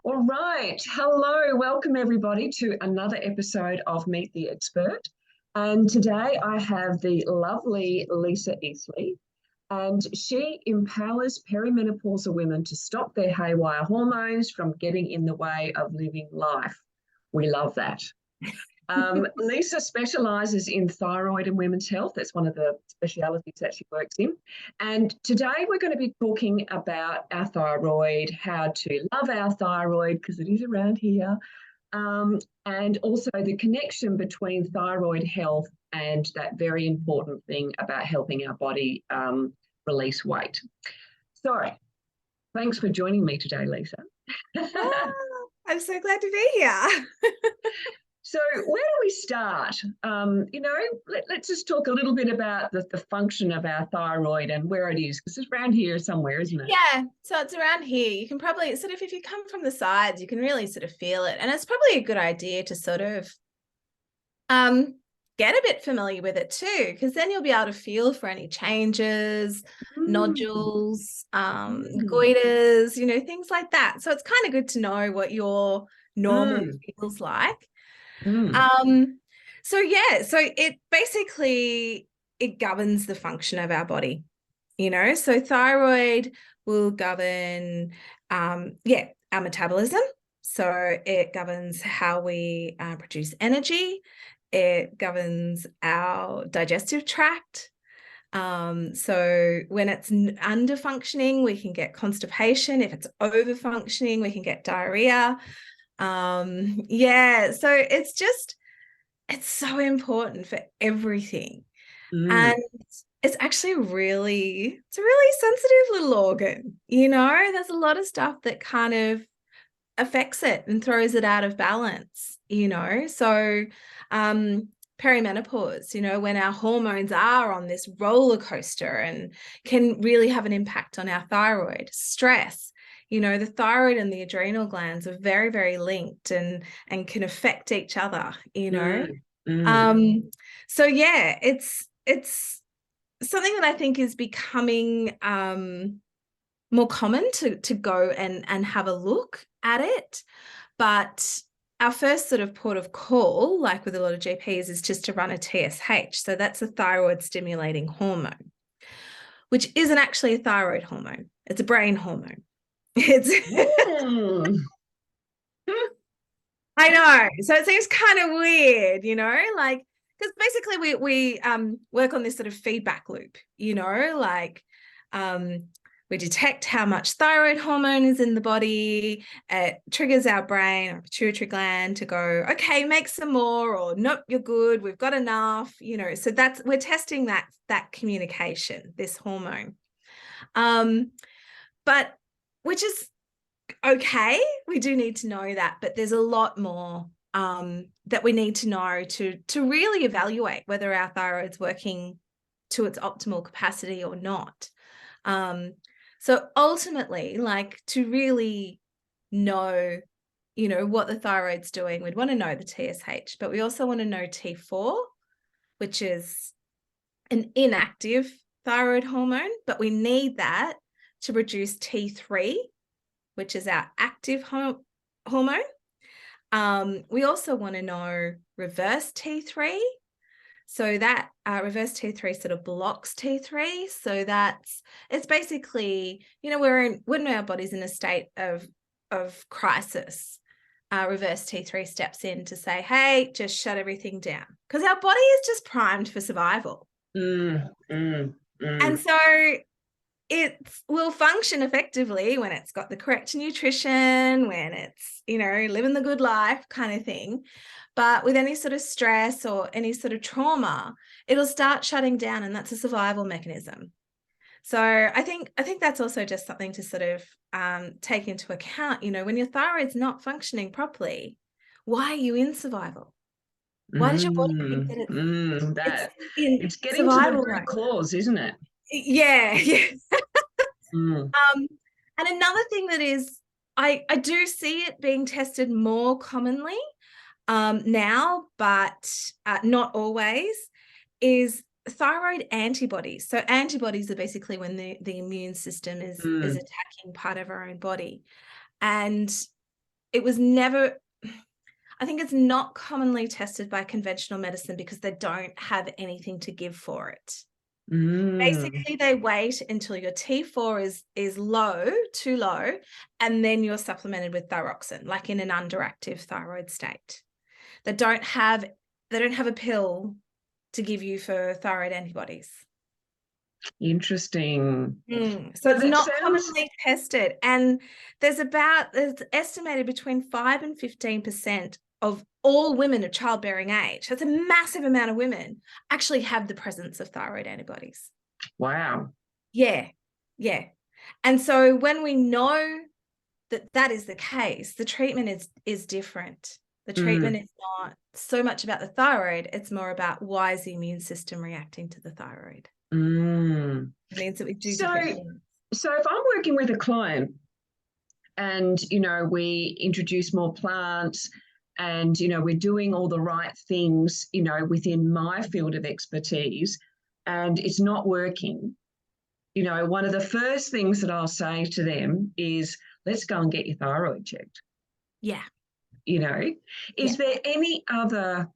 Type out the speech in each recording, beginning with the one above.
All right. Hello. Welcome, everybody, to another episode of Meet the Expert. And today I have the lovely Lisa Eastley, and she empowers perimenopausal women to stop their haywire hormones from getting in the way of living life. We love that. Lisa specialises in thyroid and women's health. That's one of the specialities that she works in. And today we're going to be talking about our thyroid, how to love our thyroid, because it is around here, and also the connection between thyroid health and that very important thing about helping our body release weight. So thanks for joining me today, Lisa. I'm so glad to be here. So where do we start? Let's just talk a little bit about the function of our thyroid and where it is, because it's around here somewhere, isn't it? Yeah, so it's around here. You can probably if you come from the sides, you can really sort of feel it. And it's probably a good idea to sort of get a bit familiar with it too, because then you'll be able to feel for any changes, nodules, goiters, things like that. So it's kind of good to know what your normal feels like. So it basically it governs the function of our body, so thyroid will govern our metabolism. So it governs how we produce energy. It governs our digestive tract. So when it's under functioning, we can get constipation. If it's over functioning, we can get diarrhea. So it's so important for everything. And it's actually a really sensitive little organ. There's a lot of stuff that kind of affects it and throws it out of balance. So perimenopause, when our hormones are on this roller coaster and can really have an impact on our thyroid. Stress, the thyroid and the adrenal glands are very, very linked and can affect each other. It's something that I think is becoming more common to go and have a look at it. But our first sort of port of call, like with a lot of GPs, is just to run a TSH. So that's a thyroid stimulating hormone, which isn't actually a thyroid hormone. It's a brain hormone. It's I know. So it seems kind of weird, because basically we work on this sort of feedback loop, we detect how much thyroid hormone is in the body. It triggers our brain or pituitary gland to go, okay, make some more, or nope, you're good, we've got enough, so we're testing that communication, this hormone. But which is okay, we do need to know that, but there's a lot more that we need to know to really evaluate whether our thyroid's working to its optimal capacity or not. So ultimately, to really know, what the thyroid's doing, we'd want to know the TSH, but we also want to know T4, which is an inactive thyroid hormone, but we need that to produce T3, which is our active hormone. We also want to know reverse T3. So that reverse T3 sort of blocks T3. So it's basically, when our body's in a state of crisis, reverse T3 steps in to say, hey, just shut everything down. Because our body is just primed for survival. And so it will function effectively when it's got the correct nutrition, when it's, living the good life kind of thing. But with any sort of stress or any sort of trauma, it'll start shutting down, and that's a survival mechanism. So I think that's also just something to sort of take into account. When your thyroid's not functioning properly, why are you in survival? Why does your body think that it's getting to the root cause, isn't it? Yeah. And another thing that is, I do see it being tested more commonly now, but not always, is thyroid antibodies. So antibodies are basically when the immune system is attacking part of our own body. And was never, I think it's not commonly tested by conventional medicine because they don't have anything to give for it. Basically, they wait until your T4 is low, too low, and then you're supplemented with thyroxine, like in an underactive thyroid state. They don't have a pill to give you for thyroid antibodies. Interesting. So it's not commonly tested, and there's estimated between 5 and 15% of all women of childbearing age, that's a massive amount of women, actually have the presence of thyroid antibodies. Wow. Yeah. And so when we know that is the case, the treatment is different. The treatment is not so much about the thyroid, it's more about why is the immune system reacting to the thyroid. It means that we do different things. So if I'm working with a client and, we introduce more plants and, we're doing all the right things, within my field of expertise, and it's not working, one of the first things that I'll say to them is, let's go and get your thyroid checked. Yeah. Is there any other,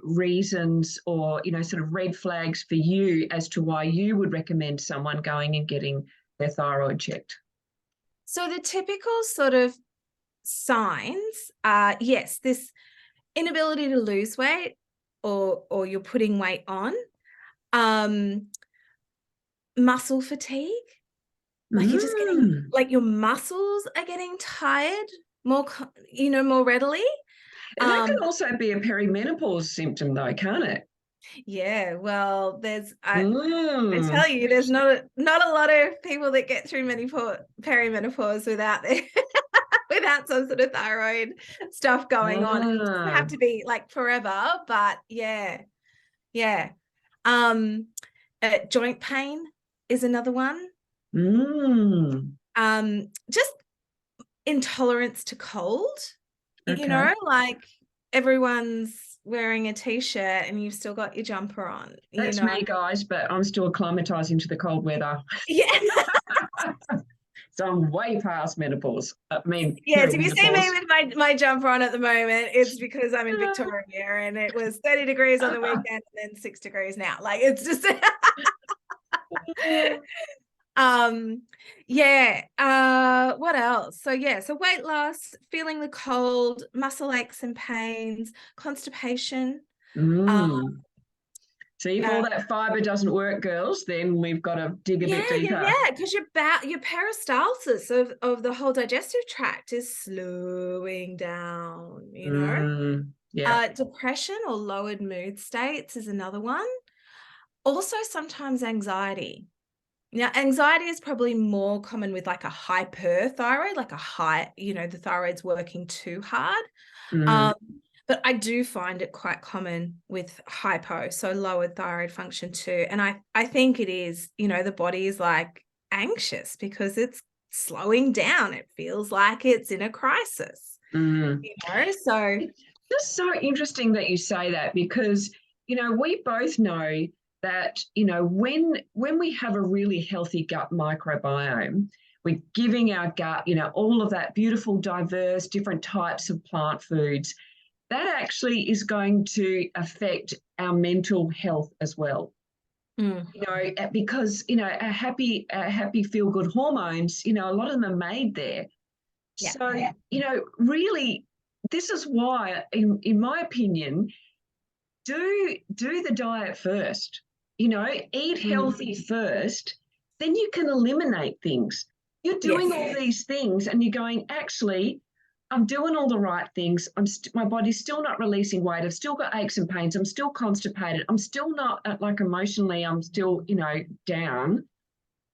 reasons or, sort of red flags for you as to why you would recommend someone going and getting their thyroid checked? So the typical sort of signs are, yes, this inability to lose weight or you're putting weight on, muscle fatigue, like you're just getting, like your muscles are getting tired more readily. And that can also be a perimenopause symptom though, can't it? Yeah, well, I tell you, there's not a lot of people that get through perimenopause without without some sort of thyroid stuff going on. It doesn't have to be like forever, but yeah. Joint pain is another one. Just intolerance to cold. Okay. Like everyone's wearing a t-shirt and you've still got your jumper on. That's me, guys, but I'm still acclimatizing to the cold weather. Yeah. So I'm way past menopause. Yes, if you see me with my jumper on at the moment, it's because I'm in Victoria and it was 30 degrees on the weekend and then 6 degrees now. Like it's just what else? So weight loss, feeling the cold, muscle aches and pains, constipation. See, if all that fiber doesn't work, girls, then we've got to dig a bit deeper. Yeah, because your peristalsis of the whole digestive tract is slowing down, Depression or lowered mood states is another one. Also, sometimes anxiety. Now, anxiety is probably more common with like a hyperthyroid, like a high, the thyroid's working too hard. But I do find it quite common with hypo, so lowered thyroid function too. And I think it is, the body is like anxious because it's slowing down. It feels like it's in a crisis, So it's just so interesting that you say that because, we both know that, when we have a really healthy gut microbiome, we're giving our gut, all of that beautiful, diverse, different types of plant foods. That actually is going to affect our mental health as well. Because, our happy feel-good hormones, a lot of them are made there. Yeah. So, really, this is why, in my opinion, do the diet first, eat healthy first, then you can eliminate things. You're doing all these things and you're going, actually, I'm doing all the right things. My body's still not releasing weight. I've still got aches and pains. I'm still constipated. I'm still not emotionally, I'm still, down.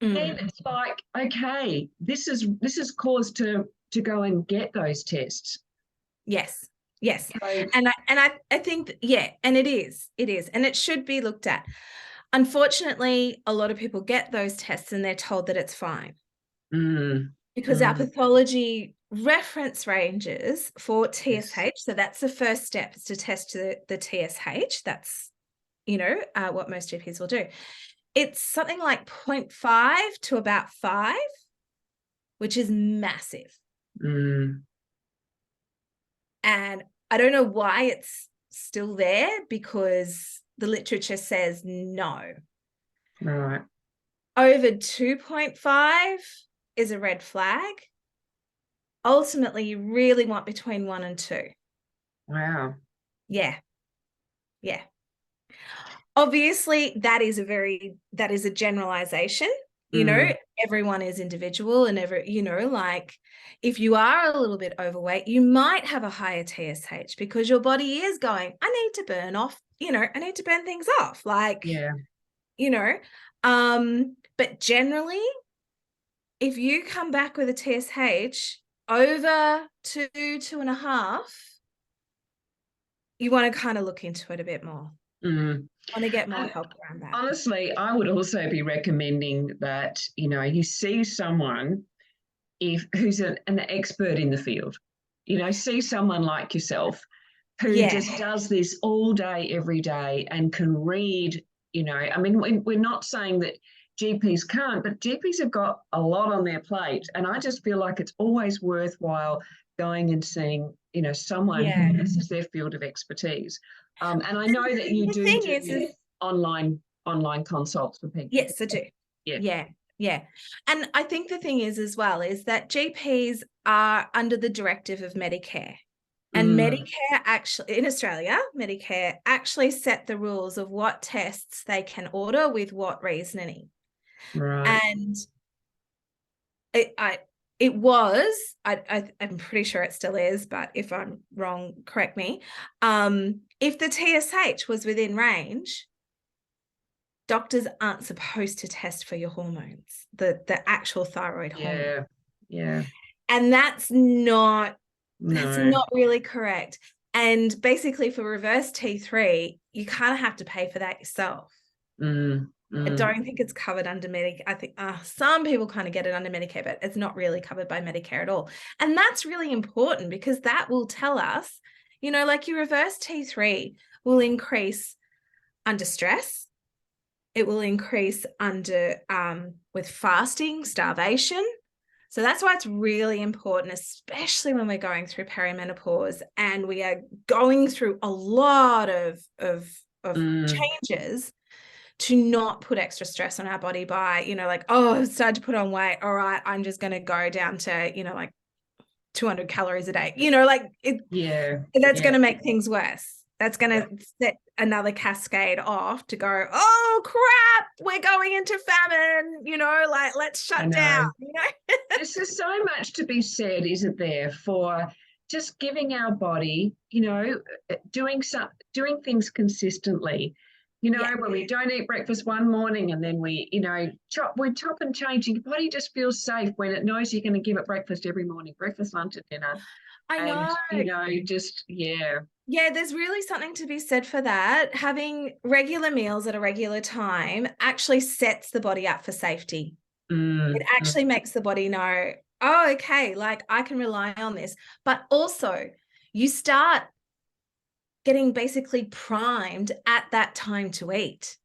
Then it's like, okay, this is cause to go and get those tests. Yes. And I think, and it is, and it should be looked at. Unfortunately, a lot of people get those tests and they're told that it's fine. Because our pathology reference ranges for TSH, so that's the first step, is to test the TSH. That's, what most GPs will do. It's something like 0.5 to about 5, which is massive. And I don't know why it's still there, because the literature says no. Right. Over 2.5 is a red flag. Ultimately, you really want between 1 and 2. Wow. Yeah. Yeah. Obviously, that is a generalization. Everyone is individual, and like, if you are a little bit overweight, you might have a higher TSH because your body is going, I need to burn off, I need to burn things off. Like, Yeah. But generally, if you come back with a TSH over 2.5, you want to kind of look into it a bit more. Want to get more And help around that. honestly, I would also be recommending that, you see someone who's an expert in the field. See someone like yourself who just does this all day, every day, and can read, I mean, we're not saying that GPs can't, but GPs have got a lot on their plate. And I just feel like it's always worthwhile going and seeing, someone who this is their field of expertise. And I know that you do online consults for people. Yes, I do. Yeah. And I think the thing is as well is that GPs are under the directive of Medicare. And Medicare actually, in Australia, Medicare actually set the rules of what tests they can order with what reasoning. Right. And I'm pretty sure it still is, but if I'm wrong, correct me. If the TSH was within range, doctors aren't supposed to test for your hormones, the actual thyroid hormone. Yeah. And that's not really correct. And basically for reverse T3, you kind of have to pay for that yourself. I don't think it's covered under Medicare. I think some people kind of get it under Medicare, but it's not really covered by Medicare at all. And that's really important because that will tell us, like your reverse T3 will increase under stress. It will increase under with fasting, starvation. So that's why it's really important, especially when we're going through perimenopause and we are going through a lot of changes, to not put extra stress on our body by, like, oh, I've started to put on weight. All right, I'm just going to go down to, like 200 calories a day. That's going to make things worse. That's going to set another cascade off to go, oh, crap, we're going into famine, like, let's shut down. There's so much to be said, isn't there, for just giving our body, doing things consistently. When we don't eat breakfast one morning and then we chop and change, your body just feels safe when it knows you're going to give it breakfast every morning, breakfast, lunch, and dinner. I know. Yeah, there's really something to be said for that. Having regular meals at a regular time actually sets the body up for safety. It actually makes the body know, oh, okay, like I can rely on this. But also you start getting basically primed at that time to eat.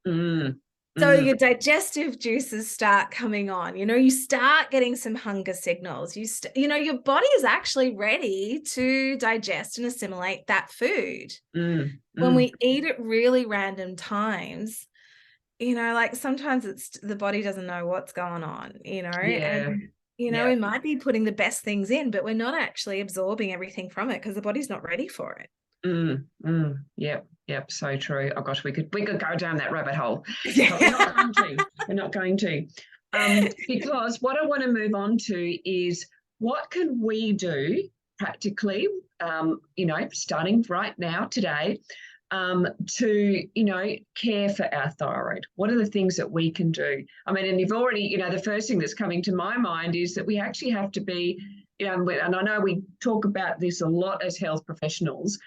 So your digestive juices start coming on, you start getting some hunger signals. Your body is actually ready to digest and assimilate that food. When we eat at really random times, like sometimes the body doesn't know what's going on, and we might be putting the best things in, but we're not actually absorbing everything from it because the body's not ready for it. Yep, so true. Oh gosh, we could go down that rabbit hole. But we're not going to. Because what I want to move on to is what can we do practically, starting right now today, to care for our thyroid. What are the things that we can do? I mean, and you've already, the first thing that's coming to my mind is that we actually have to be, and I know we talk about this a lot as health professionals,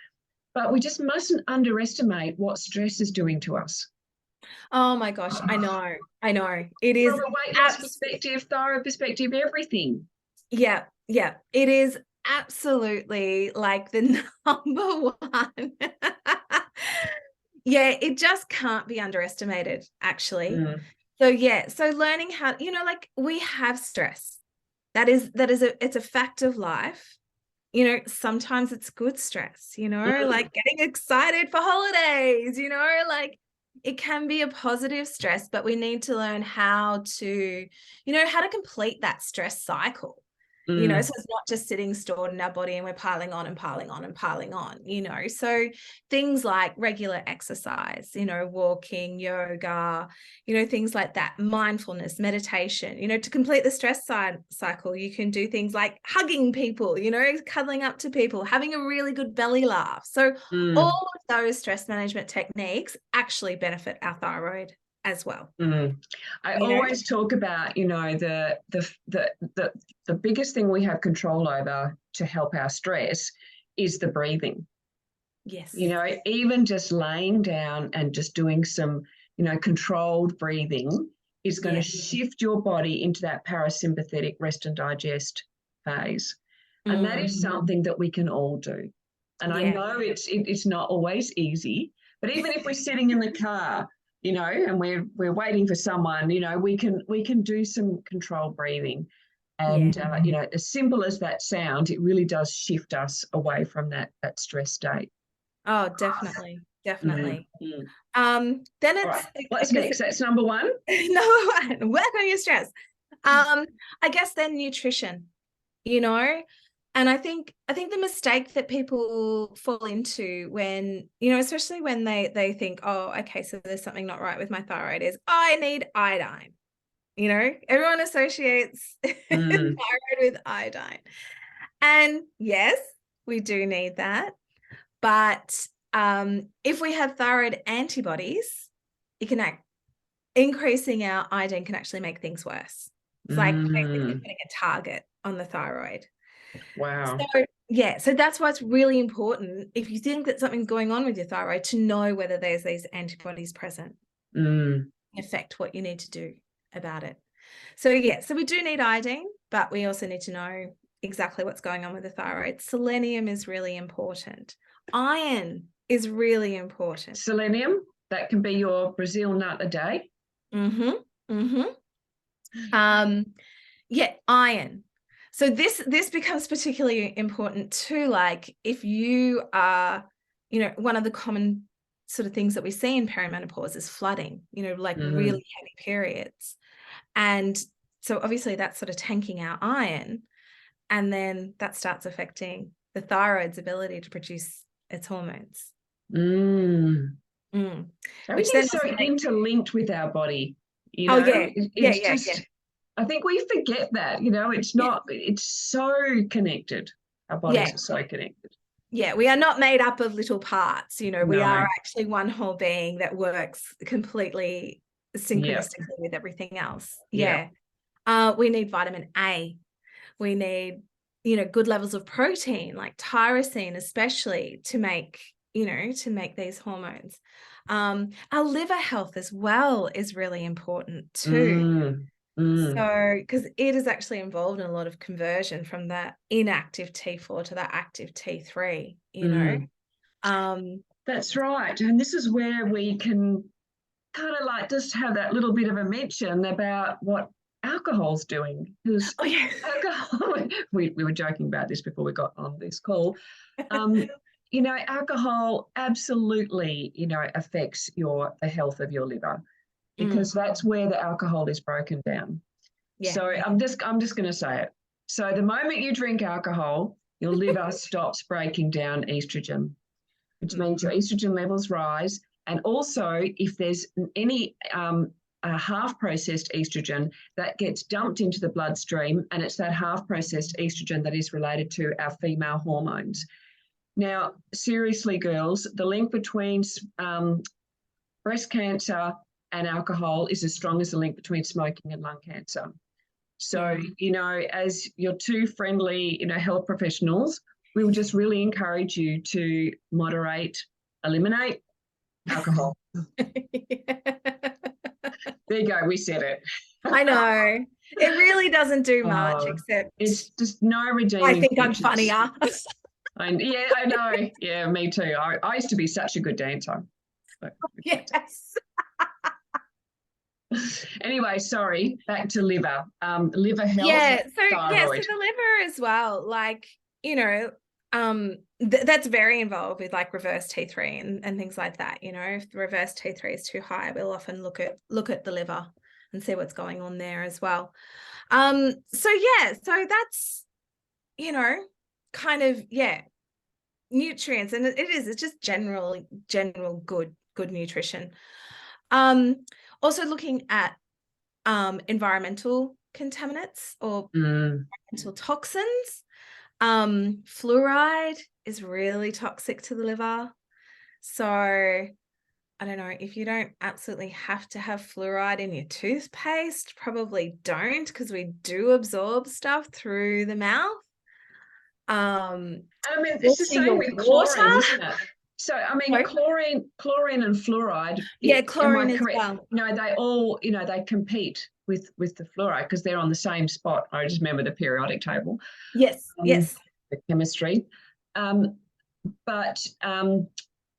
but we just mustn't underestimate what stress is doing to us. Oh my gosh, I know. It is from a weight loss perspective, thyroid perspective, everything. Yeah, it is absolutely like the number one. Yeah, it just can't be underestimated, actually. So learning how, like we have stress. It's a fact of life. sometimes it's good stress, like getting excited for holidays, like it can be a positive stress, but we need to learn how to complete that stress cycle. So it's not just sitting stored in our body and we're piling on and piling on and piling on, So things like regular exercise, walking, yoga, things like that, mindfulness, meditation, to complete the stress cycle, you can do things like hugging people, cuddling up to people, having a really good belly laugh. So all of those stress management techniques actually benefit our thyroid as well. I always talk about, the biggest thing we have control over to help our stress is the breathing. Yes. Even just laying down and just doing some, controlled breathing is going to shift your body into that parasympathetic rest and digest phase. And that is something that we can all do. And I know it's not always easy, but even if we're sitting in the car, and we're waiting for someone, we can do some controlled breathing. And, as simple as that sounds, it really does shift us away from that stress state. Oh, definitely. Definitely. Mm-hmm. Then it's right. What's next? That's number one. Number one, work on your stress. I guess then nutrition, and I think the mistake that people fall into when, especially when they think, oh, okay, so there's something not right with my thyroid, is I need iodine. Everyone associates thyroid with iodine. And yes, we do need that. But if we have thyroid antibodies, it can increasing our iodine can actually make things worse. It's like basically putting a target on the thyroid. Wow. So that's why it's really important, if you think that something's going on with your thyroid, to know whether there's these antibodies present, affect what you need to do about it. So we do need iodine, but we also need to know exactly what's going on with the thyroid. Selenium is really important. Iron is really important. Selenium, that can be your Brazil nut a day. Iron. So this becomes particularly important too, like if you are, one of the common sort of things that we see in perimenopause is flooding, like really heavy periods. And so obviously that's sort of tanking our iron, and then that starts affecting the thyroid's ability to produce its hormones. Everything's so interlinked with our body, I think we forget that, it's so connected. Our bodies are so connected. Yeah, we are not made up of little parts, we are actually one whole being that works completely synchronistically with everything else. We need vitamin A. We need, good levels of protein, like tyrosine, especially to make these hormones. Our liver health as well is really important too. So, because it is actually involved in a lot of conversion from that inactive T4 to that active T3, That's right. And this is where we can kind of like just have that little bit of a mention about what alcohol's doing. Because alcohol, we were joking about this before we got on this call. Alcohol absolutely, affects the health of your liver, because that's where the alcohol is broken down. So I'm just going to say it. So the moment you drink alcohol, your liver stops breaking down estrogen, which means your estrogen levels rise. And also, if there's any half-processed estrogen, that gets dumped into the bloodstream, and it's that half-processed estrogen that is related to our female hormones. Now, seriously, girls, the link between breast cancer and alcohol is as strong as the link between smoking and lung cancer. So, as your two friendly, health professionals, we would just really encourage you to eliminate alcohol. There you go, we said it. I know. It really doesn't do much, except it's just no redeeming. I think I'm funnier. I know. Yeah, me too. I used to be such a good dancer. Yes. Anyway, sorry, back to liver. Liver health. So the liver as well, like, That's very involved with like reverse T3 and things like that. You know, if the reverse T3 is too high, we'll often look at the liver and see what's going on there as well. So that's, you know, kind of, nutrients, and it's just general good nutrition. Also looking at environmental contaminants or environmental toxins. Fluoride is really toxic to the liver. So I don't know, if you don't absolutely have to have fluoride in your toothpaste, probably don't, because we do absorb stuff through the mouth. I mean, it's the same with chlorine, isn't it? So, I mean, chlorine and fluoride. Yeah, am chlorine I as correct? well. They all, they compete with the fluoride because they're on the same spot. I just remember the periodic table. Yes, yes. The chemistry.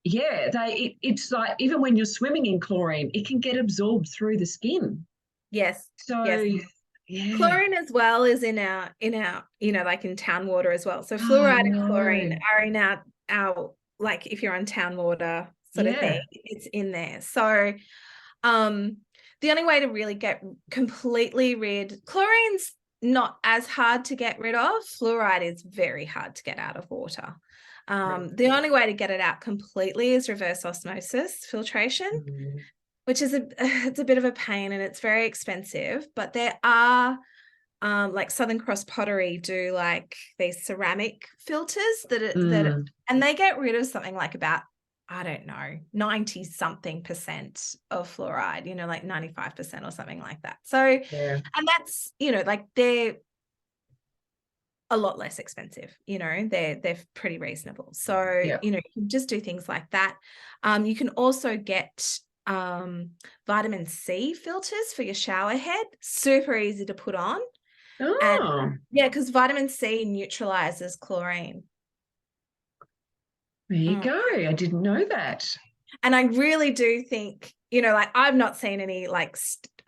It's like even when you're swimming in chlorine, it can get absorbed through the skin. Yes. So, yes. Yeah. Chlorine as well is in our, like in town water as well. So fluoride and chlorine are in our, like if you're on town water sort of thing, it's in there. So the only way to really get completely rid, chlorine's not as hard to get rid of. Fluoride is very hard to get out of water. The only way to get it out completely is reverse osmosis filtration. Which is it's a bit of a pain and it's very expensive, but there are like Southern Cross Pottery do like these ceramic filters and they get rid of something like about, I don't know, 90 something % of fluoride, like 95% or something like that. So, and that's, like they're a lot less expensive, they're pretty reasonable. So, you can just do things like that. You can also get vitamin C filters for your shower head. Super easy to put on. And because vitamin C neutralizes chlorine. There you go. I didn't know that. And I really do think, like I've not seen any like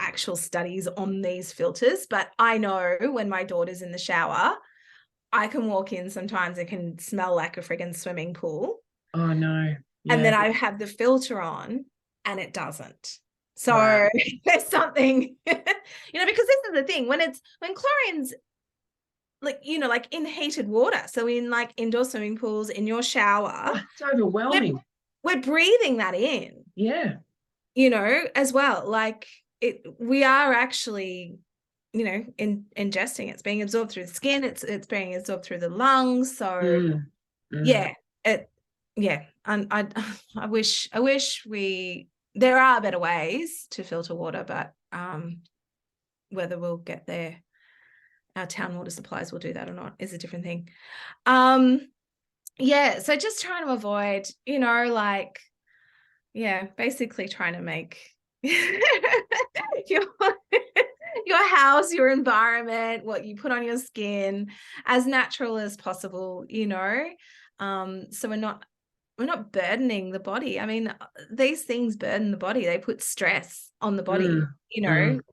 actual studies on these filters, but I know when my daughter's in the shower, I can walk in sometimes, it can smell like a friggin' swimming pool. Oh no. Yeah. And then I have the filter on and it doesn't. So there's something, because this is the thing, when chlorine's like, like in heated water, so in like indoor swimming pools, in your shower, it's overwhelming. We're breathing that in. Yeah. As well. Like we are actually, ingesting it. It's being absorbed through the skin. It's being absorbed through the lungs. So and I wish there are better ways to filter water, but whether we'll get there, our town water supplies will do that or not is a different thing. So just trying to avoid, basically trying to make your house, your environment, what you put on your skin as natural as possible, so we're not burdening the body. I mean, these things burden the body. They put stress on the body.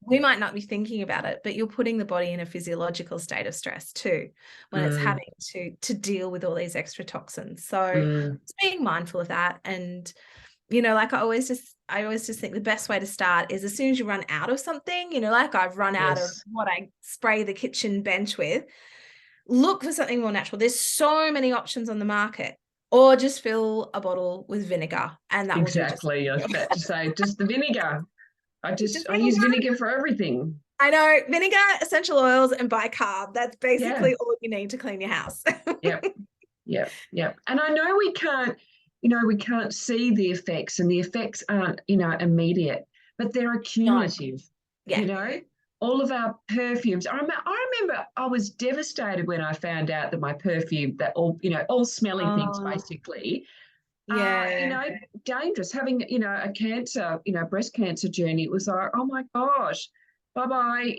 We might not be thinking about it, but you're putting the body in a physiological state of stress too when it's having to deal with all these extra toxins. So it's being mindful of that. And, like I always just think the best way to start is as soon as you run out of something, like I've run out of what I spray the kitchen bench with, look for something more natural. There's so many options on the market. Or just fill a bottle with vinegar, and that will do. Exactly. I was about to say, just the vinegar. I use vinegar for everything. I know, vinegar, essential oils, and bicarb. That's basically all you need to clean your house. Yep. And I know we can't see the effects, and the effects aren't, immediate, but they're accumulative. No. All of our perfumes. I remember I was devastated when I found out that my perfume, that all smelling things basically, dangerous. Having, a cancer, breast cancer journey, it was like, oh my gosh, bye-bye,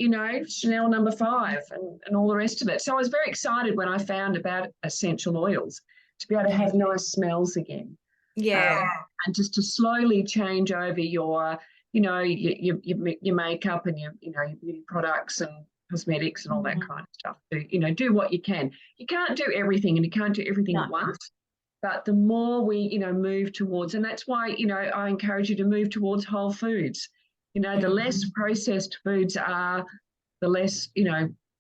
Chanel No. 5 and all the rest of it. So I was very excited when I found about essential oils to be able to have nice smells again. And just to slowly change over your, your makeup and your beauty products and cosmetics and all that Mm. kind of stuff to, do what you can. You can't do everything, and you can't do everything at No. once. But the more we, move towards, and that's why, I encourage you to move towards whole foods. The less processed foods are, the less,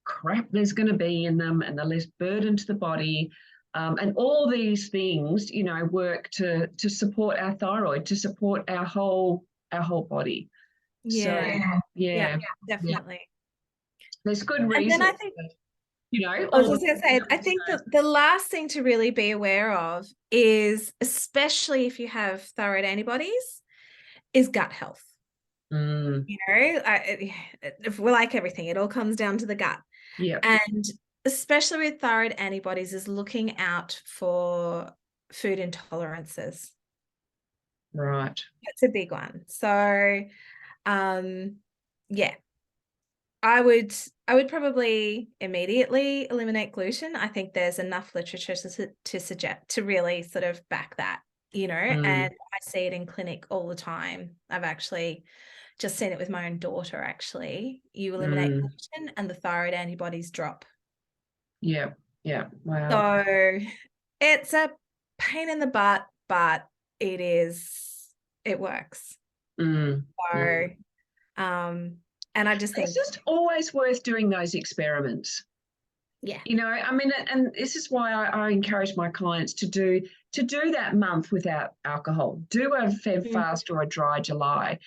crap there's going to be in them, and the less burden to the body. And all these things, work to support our thyroid, to support our whole body. So Yeah, yeah, definitely. there's good And then reason. I think I was All just going to say, I think that the last thing to really be aware of is, especially if you have thyroid antibodies, is gut health. If we're like everything, it all comes down to the gut. Yeah. And especially with thyroid antibodies, is looking out for food intolerances. Right. That's a big one. So, yeah, I would probably immediately eliminate gluten. I think there's enough literature to suggest, to really sort of back that, and I see it in clinic all the time. I've actually just seen it with my own daughter, actually. You eliminate gluten and the thyroid antibodies drop. Yeah. Yeah. Wow. So it's a pain in the butt, but it works. So, and I just think it's just always worth doing those experiments. Yeah. I mean, and this is why I encourage my clients to do that month without alcohol, do a Feb fast or a dry July,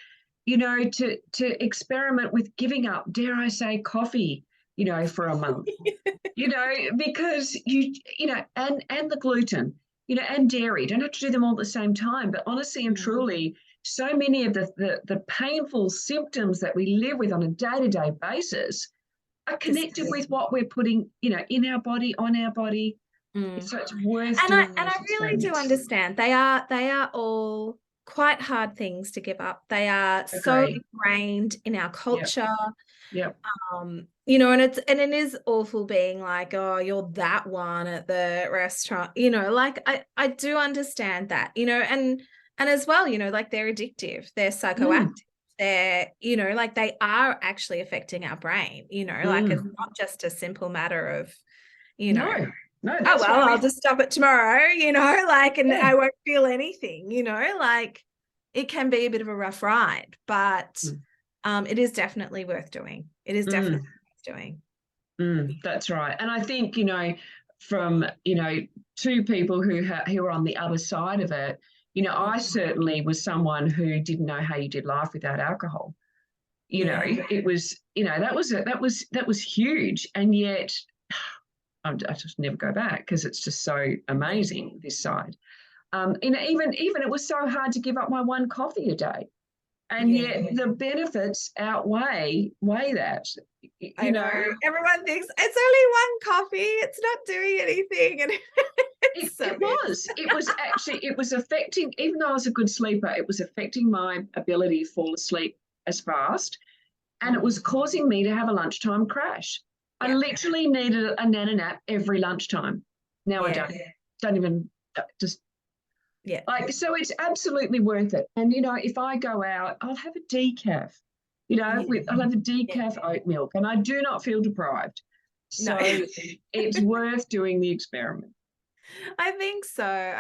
to experiment with giving up, dare I say, coffee, for a month, because and the gluten, and dairy. Don't have to do them all at the same time, but honestly and truly, so many of the painful symptoms that we live with on a day-to-day basis are connected with what we're putting, in our body, on our body. So it's worth doing. And I really do understand. They are all quite hard things to give up. They are so ingrained in our culture. Yep. And it is awful being like, oh, you're that one at the restaurant. Like I do understand that, and as well, like they're addictive, they're psychoactive. They're, like they are actually affecting our brain, like it's not just a simple matter of, No, oh, well, I'll just stop it tomorrow, like, and I won't feel anything, like it can be a bit of a rough ride, but it is definitely worth doing. It is definitely worth doing. That's right. And I think, from, two people who are on the other side of it, I certainly was someone who didn't know how you did life without alcohol. It was, that was huge. And yet I just never go back, because it's just so amazing, this side. Even it was so hard to give up my one coffee a day. And yet the benefits outweigh that. I know. Everyone thinks it's only one coffee. It's not doing anything. And it was affecting, even though I was a good sleeper, it was affecting my ability to fall asleep as fast. And it was causing me to have a lunchtime crash. I literally needed a nana nap every lunchtime. Now I don't even just. Yeah. So it's absolutely worth it. And, if I go out, I'll have a decaf, I'll have a decaf oat milk, and I do not feel deprived. So it's worth doing the experiment. I think so.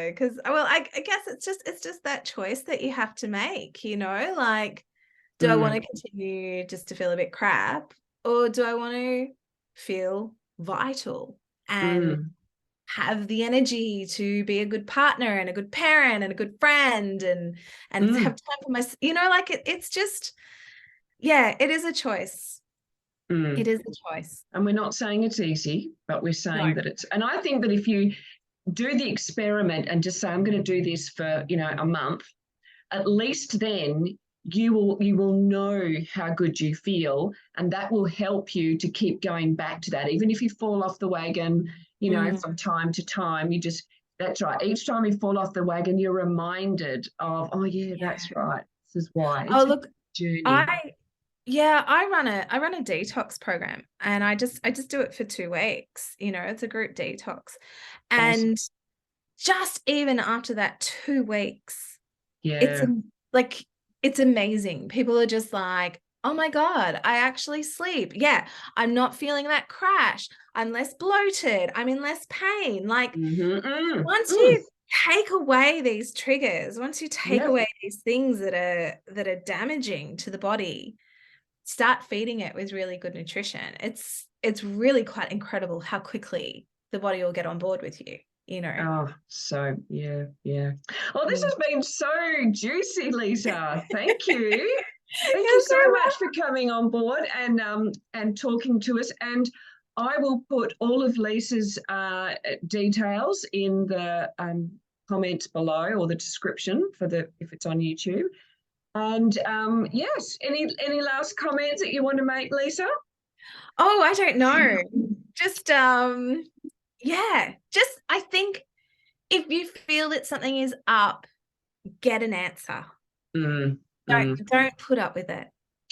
Because, well, I guess it's just that choice that you have to make, like, do I want to continue just to feel a bit crap, or do I want to feel vital and have the energy to be a good partner and a good parent and a good friend and have time for myself, like it's just, it is a choice. It is a choice. And we're not saying it's easy, but we're saying that it's, and I think that if you do the experiment and just say, I'm going to do this for, a month, at least then you will know how good you feel, and that will help you to keep going back to that. Even if you fall off the wagon, from time to time, that's right. Each time you fall off the wagon, you're reminded of, that's right. This is why. Oh, look, journey. I run a detox program, and I just do it for 2 weeks. It's a group detox. And just even after that 2 weeks, it's amazing. People are just like, oh my God, I actually sleep. Yeah, I'm not feeling that crash. I'm less bloated. I'm in less pain. Like once you take away these triggers, once you take Yep. away these things that are damaging to the body, start feeding it with really good nutrition. It's really quite incredible how quickly the body will get on board with you, you know. Oh, so yeah. Well, this has been so juicy, Lisa. Thank you. Thank you You're so so much for coming on board and talking to us. And I will put all of Lisa's details in the comments below, or the description for the if it's on YouTube. And yes, any last comments that you want to make, Lisa? Oh, I don't know. Just yeah, just I think if you feel that something is up, get an answer. Don't put up with it.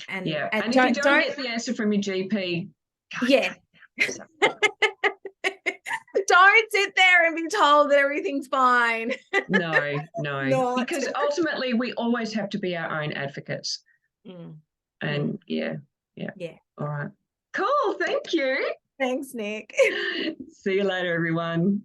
And Yeah, and and if you don't don't get the answer from your GP, yeah. Don't sit there and be told that everything's fine. No, Not. because ultimately we always have to be our own advocates. And yeah. All right. Cool. Thank you. Thanks, Nick. See you later, everyone.